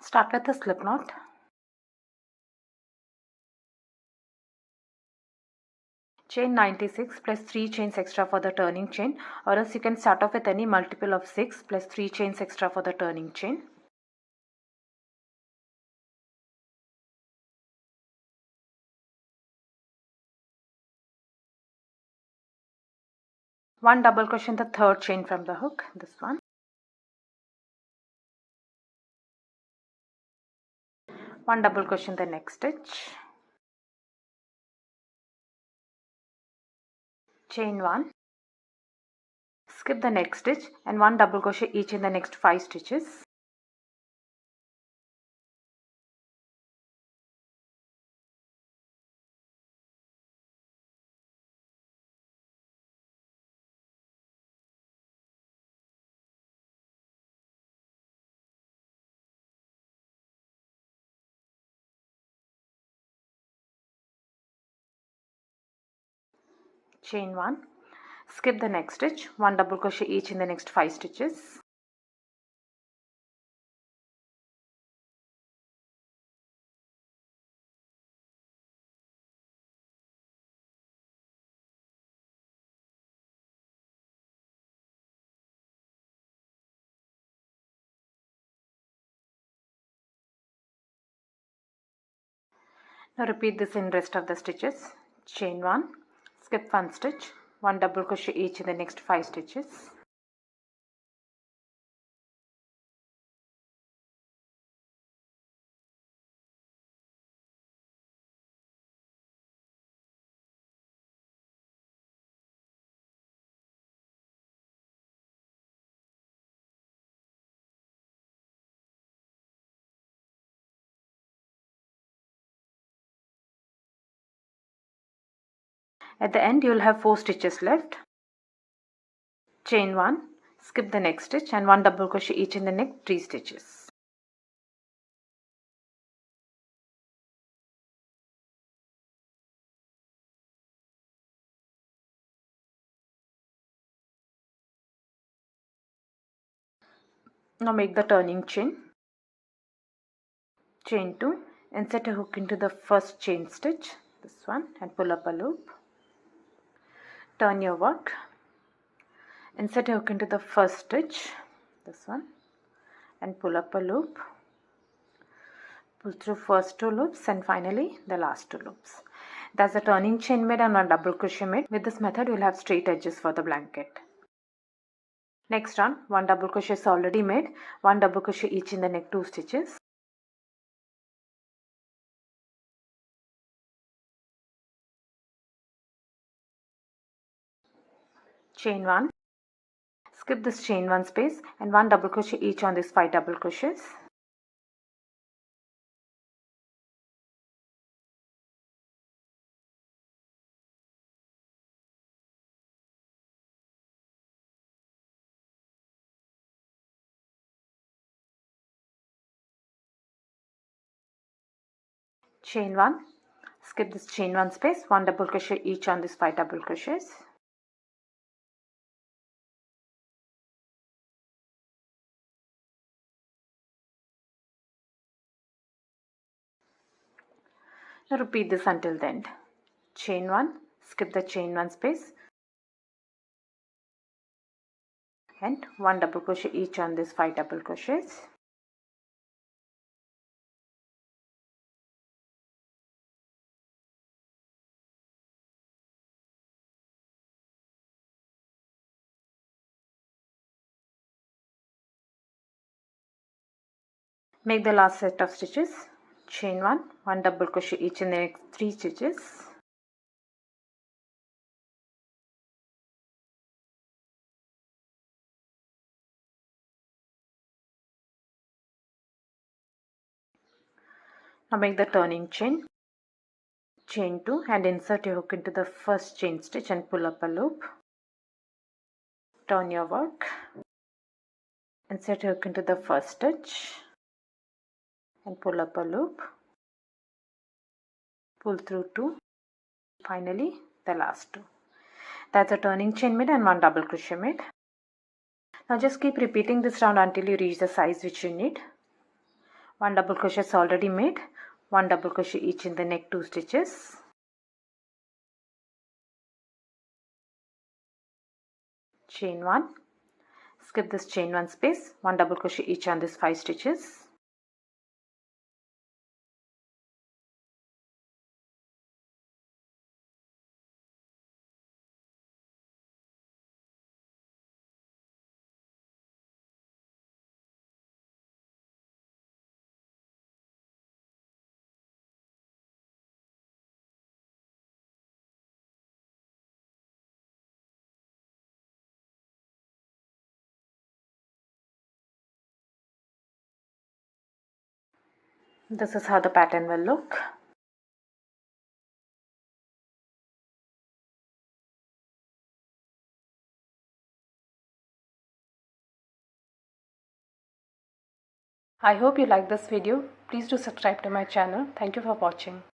Start with a slip knot. Chain 96 plus 3 chains extra for the turning chain, or else you can start off with any multiple of 6 plus 3 chains extra for the turning chain. One double crochet in the third chain from the hook, this one. One double crochet in the next stitch. Chain 1. Skip the next stitch and one double crochet each in the next 5 stitches. Chain 1. Skip the next stitch, one double crochet each in the next 5 stitches. Now repeat this in rest of the stitches. Chain 1, skip one stitch, one double crochet each in the next 5 stitches. At the end you will have 4 stitches left. Chain 1, skip the next stitch and one double crochet each in the next 3 stitches. Now make the turning chain. Chain 2, insert a hook into the first chain stitch, this one, and pull up a loop. Turn your work. Insert a hook into the first stitch, this one, and pull up a loop. Pull through first 2 loops and finally the last 2 loops. That's the turning chain made and one double crochet made. With this method you will have straight edges for the blanket. Next one double crochet is already made, one double crochet each in the next 2 stitches. Chain 1, skip this chain 1 space and one double crochet each on these 5 double crochets. Chain 1, skip this chain 1 space, one double crochet each on these 5 double crochets. Now repeat this until the end. Chain 1, skip the chain 1 space and one double crochet each on these 5 double crochets. Make the last set of stitches. Chain 1, one double crochet each in the next 3 stitches. Now make the turning chain. Chain 2 and insert your hook into the first chain stitch and pull up a loop. Turn your work. Insert your hook into the first stitch and pull up a loop. Pull through 2. Finally the last 2. That's a turning chain made and one double crochet made. Now just keep repeating this round until you reach the size which you need. 1 double crochet is already made. 1 double crochet each in the neck 2 stitches. Chain 1. Skip this chain 1 space. 1 double crochet each on this 5 stitches. This is how the pattern will look. I hope you like this video. Please do subscribe to my channel. Thank you for watching.